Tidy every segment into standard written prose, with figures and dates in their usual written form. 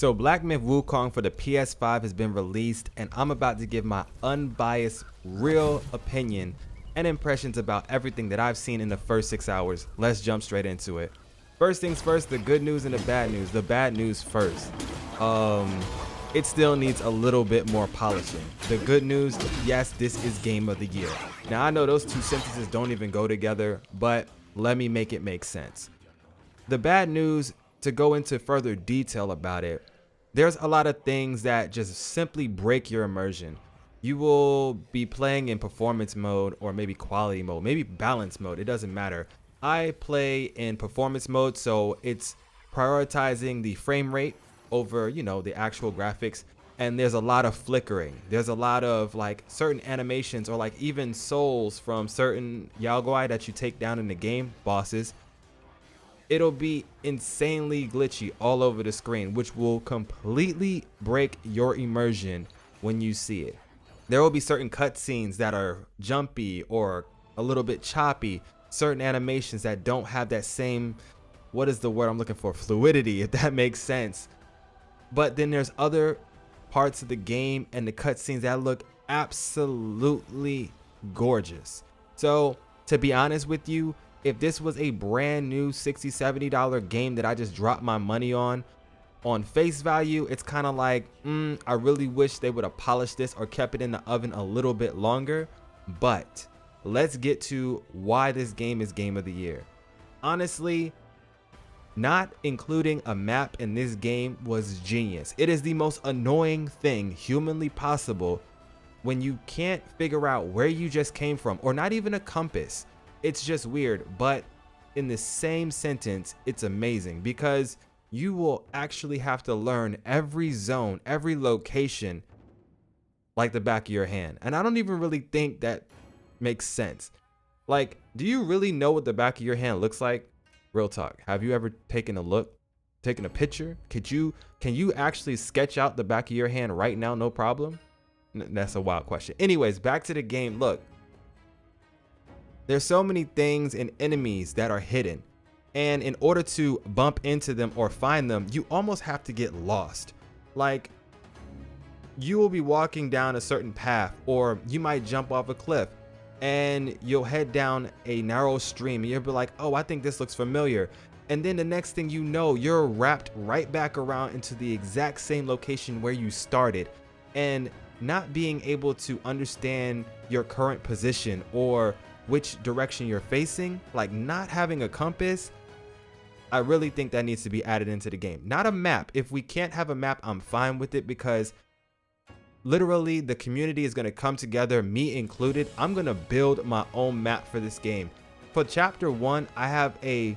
So Black Myth Wukong for the PS5 has been released, and I'm about to give my unbiased, real opinion and impressions about everything that I've seen in the first 6 hours. Let's jump straight into it. First things first, the good news and the bad news. The bad news first. It still needs a little bit more polishing. The good news, yes, this is Game of the Year. Now I know those two sentences don't even go together, but let me make it make sense. The bad news, to go into further detail about it, there's a lot of things that just simply break your immersion. You will be playing in performance mode or maybe quality mode, maybe balance mode. It doesn't matter. I play in performance mode, so it's prioritizing the frame rate over, the actual graphics. And there's a lot of flickering. There's a lot of like certain animations or like even souls from certain Yaogwai that you take down in the game, bosses. It'll be insanely glitchy all over the screen, which will completely break your immersion when you see it. There will be certain cutscenes that are jumpy or a little bit choppy, certain animations that don't have that same, what is the word I'm looking for, fluidity, if that makes sense. But then there's other parts of the game and the cutscenes that look absolutely gorgeous. So to be honest with you, if this was a brand new $60, $70 game that I just dropped my money on face value, it's kind of like, I really wish they would have polished this or kept it in the oven a little bit longer. But let's get to why this game is Game of the Year. Honestly, not including a map in this game was genius. It is the most annoying thing humanly possible when you can't figure out where you just came from, or not even a compass. It's just weird, but in the same sentence, it's amazing because you will actually have to learn every zone, every location like the back of your hand. And I don't even really think that makes sense. Like, do you really know what the back of your hand looks like? Real talk. Have you ever taken a look, taken a picture? Can you actually sketch out the back of your hand right now? No problem. That's a wild question. Anyways, back to the game. Look. There's so many things and enemies that are hidden, and in order to bump into them or find them, you almost have to get lost. Like, you will be walking down a certain path, or you might jump off a cliff and you'll head down a narrow stream and you'll be like, oh, I think this looks familiar. And then the next thing you know, you're wrapped right back around into the exact same location where you started, and not being able to understand your current position or which direction you're facing, like not having a compass. I really think that needs to be added into the game. Not a map. If we can't have a map, I'm fine with it, because literally the community is going to come together, me included. I'm going to build my own map for this game. For chapter 1, I have a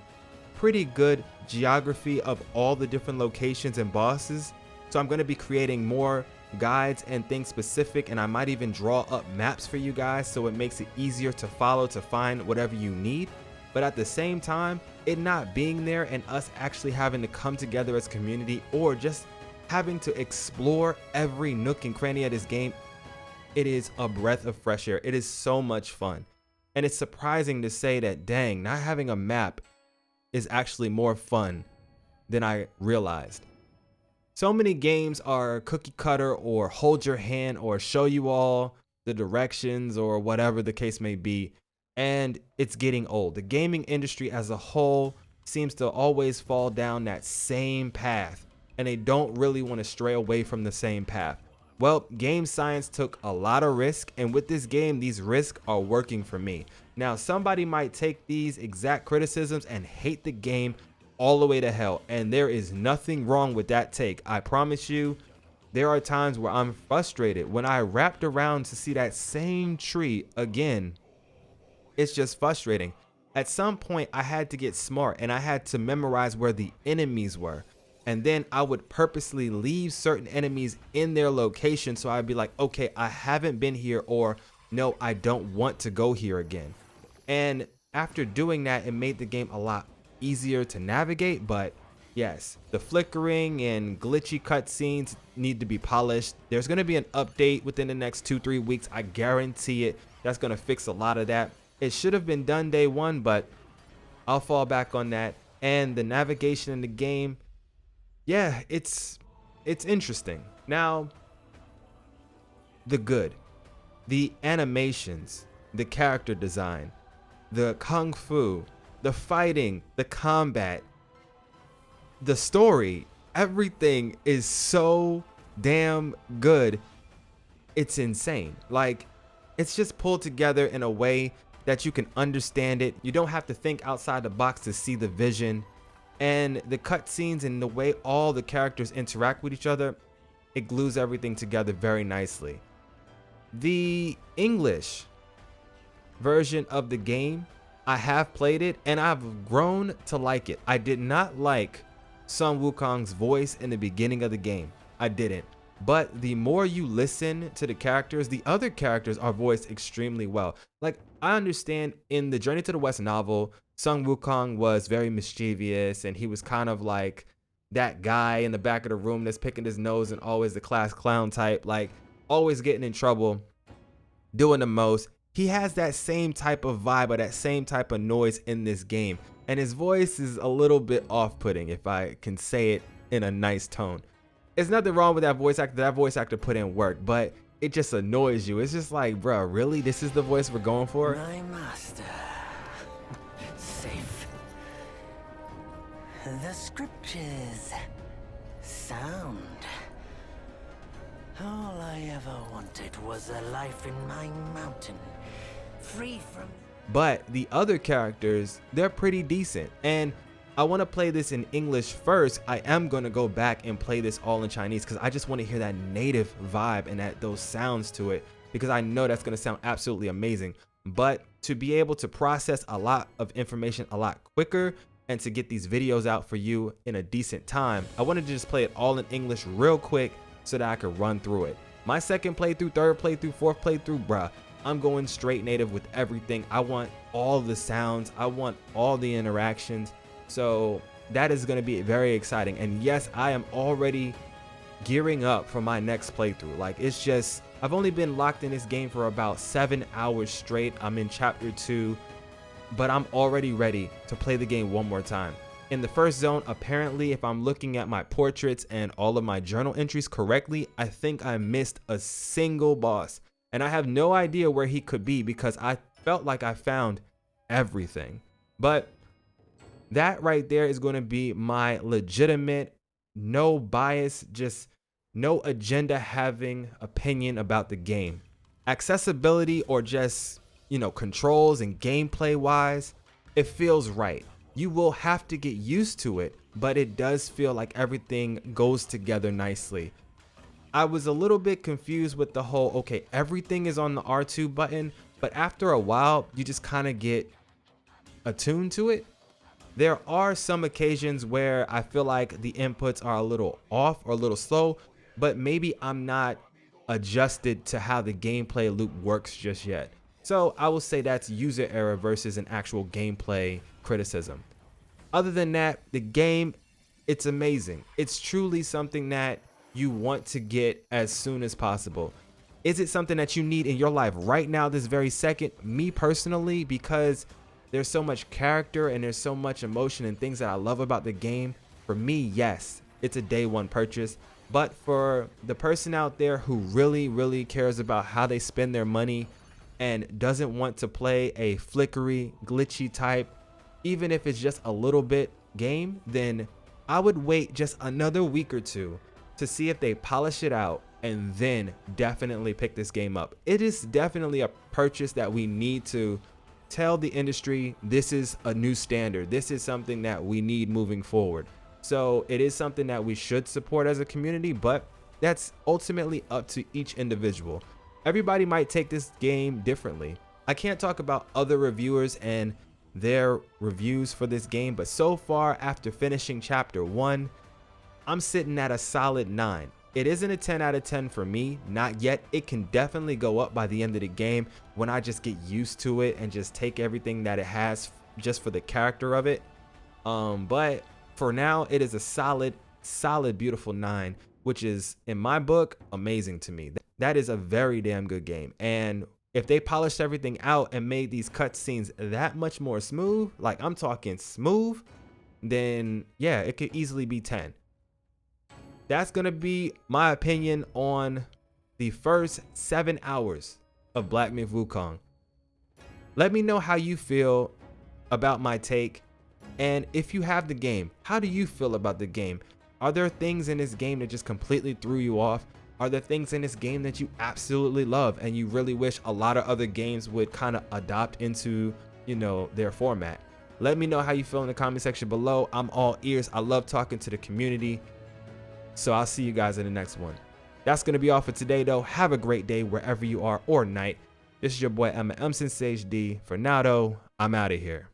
pretty good geography of all the different locations and bosses, so I'm going to be creating more guides and things specific, and I might even draw up maps for you guys so it makes it easier to follow, to find whatever you need. But at the same time, it not being there and us actually having to come together as community, or just having to explore every nook and cranny of this game, it is a breath of fresh air. It is so much fun, and it's surprising to say that, dang, not having a map is actually more fun than I realized. So many games are cookie cutter or hold your hand or show you all the directions or whatever the case may be, and it's getting old. The gaming industry as a whole seems to always fall down that same path, and they don't really want to stray away from the same path. Well, Game Science took a lot of risk, and with this game, these risks are working for me. Now, somebody might take these exact criticisms and hate the game all the way to hell, and there is nothing wrong with that take. I promise you, there are times where I'm frustrated when I wrapped around to see that same tree again. It's just frustrating. At some point, I had to get smart and I had to memorize where the enemies were, and then I would purposely leave certain enemies in their location, so I'd be like, okay, I haven't been here, or no, I don't want to go here again. And after doing that, it made the game a lot easier to navigate. But yes, the flickering and glitchy cutscenes need to be polished. There's going to be an update within the next 2-3 weeks. I guarantee it. That's going to fix a lot of that. It should have been done day one, but I'll fall back on that. And the navigation in the game, yeah, it's it's interesting. Now, the good, the animations, the character design, the kung fu, the fighting, the combat, the story, everything is so damn good. It's insane. Like, it's just pulled together in a way that you can understand it. You don't have to think outside the box to see the vision. And the cutscenes and the way all the characters interact with each other, it glues everything together very nicely. The English version of the game, I have played it and I've grown to like it. I did not like Sun Wukong's voice in the beginning of the game. I didn't. But the more you listen to the characters, the other characters are voiced extremely well. Like, I understand in the Journey to the West novel, Sun Wukong was very mischievous and he was kind of like that guy in the back of the room that's picking his nose and always the class clown type, like always getting in trouble, doing the most. He has that same type of vibe or that same type of noise in this game. And his voice is a little bit off-putting, if I can say it in a nice tone. There's nothing wrong with that voice actor. That voice actor put in work, but it just annoys you. It's just like, bro, really? This is the voice we're going for? My master. Safe. The scriptures. Sound. All I ever wanted was a life in my mountain. Free from... But the other characters, they're pretty decent. And I want to play this in English first. I am going to go back and play this all in Chinese because I just want to hear that native vibe and those sounds to it, because I know that's going to sound absolutely amazing. But to be able to process a lot of information a lot quicker and to get these videos out for you in a decent time, I wanted to just play it all in English real quick so that I could run through it. My second playthrough, third playthrough, fourth playthrough, bruh, I'm going straight native with everything. I want all the sounds. I want all the interactions. So that is going to be very exciting. And yes, I am already gearing up for my next playthrough. Like, it's just, I've only been locked in this game for about 7 hours straight. I'm in chapter 2, but I'm already ready to play the game one more time. In the first zone, apparently, if I'm looking at my portraits and all of my journal entries correctly, I think I missed a single boss. And I have no idea where he could be because I felt like I found everything. But that right there is going to be my legitimate, no bias, just no agenda having opinion about the game. Accessibility or just, controls and gameplay wise, it feels right. You will have to get used to it, but it does feel like everything goes together nicely. I was a little bit confused with the whole, okay, everything is on the R2 button, but after a while, you just kind of get attuned to it. There are some occasions where I feel like the inputs are a little off or a little slow, but maybe I'm not adjusted to how the gameplay loop works just yet. So I will say that's user error versus an actual gameplay criticism. Other than that, the game, it's amazing. It's truly something that you want to get as soon as possible. Is it something that you need in your life right now, this very second? Me personally, because there's so much character and there's so much emotion and things that I love about the game. For me, yes, it's a day one purchase. But for the person out there who really, really cares about how they spend their money and doesn't want to play a flickery, glitchy type, even if it's just a little bit game, then I would wait just another week or two to see if they polish it out and then definitely pick this game up. It is definitely a purchase that we need to tell the industry this is a new standard. This is something that we need moving forward. So it is something that we should support as a community, but that's ultimately up to each individual. Everybody might take this game differently. I can't talk about other reviewers and their reviews for this game, but so far after finishing chapter 1, I'm sitting at a solid 9. It isn't a 10 out of 10 for me, not yet. It can definitely go up by the end of the game when I just get used to it and just take everything that it has just for the character of it. But for now, it is a solid, beautiful 9, which is, in my book, amazing to me. That is a very damn good game. And if they polished everything out and made these cutscenes that much more smooth, like I'm talking smooth, then yeah, it could easily be 10. that's going to be my opinion on the first 7 hours of Black Myth Wukong. Let me know how you feel about my take. And if you have the game, how do you feel about the game? Are there things in this game that just completely threw you off? Are there things in this game that you absolutely love and you really wish a lot of other games would kind of adopt into, you know, their format? Let me know how you feel in the comment section below. I'm all ears. I love talking to the community. So I'll see you guys in the next one. That's going to be all for today, though. Have a great day wherever you are, or night. This is your boy Emma M. Sage D. For now, though, I'm out of here.